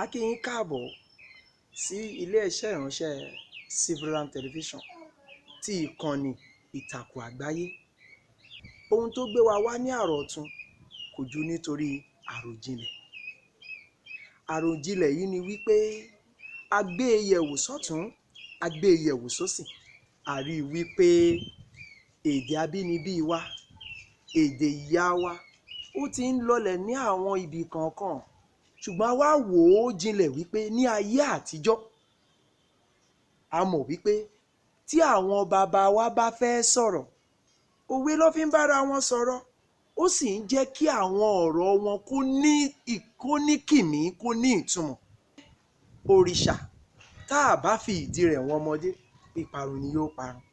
A kí yín káàbọ̀ sí ilé-iṣẹ́ ìránṣẹ́ Silveran Television ti ìkànnì ìtàkùn àgbáyé. Ohun tó gbé wa wá ní àrọ̀ ọ̀tun kò ju nítorí àròjinlẹ̀. Àròjinlẹ̀ yìí ni wípé a gbé e yẹ̀wò sọ́tún, a gbé e yẹ̀wò sósì. A rí i wípé èdè abínibí wa, èdè ìyá wa, ó ti ń lọlẹ̀ ní àwọn ibì kọ̀ọ̀kan. Ṣùgbọ́n a wá wò ó jinlẹ̀ wípé ní ayé àtijọ́, a mọ̀ wípé tí àwọn bàbá wa bá fẹ́ sọ̀rọ̀, òwe ló fi ń bára wọn sọ̀rọ̀. Ó sì ń jẹ́ kí àwọn ọ̀rọ̀ wọn kó ní kìmí, kó ní ìtumọ̀. Òrìṣà tá a bá fi ìdí rẹ̀ wọ́n ọmọdé, ìparun ni yóò parun.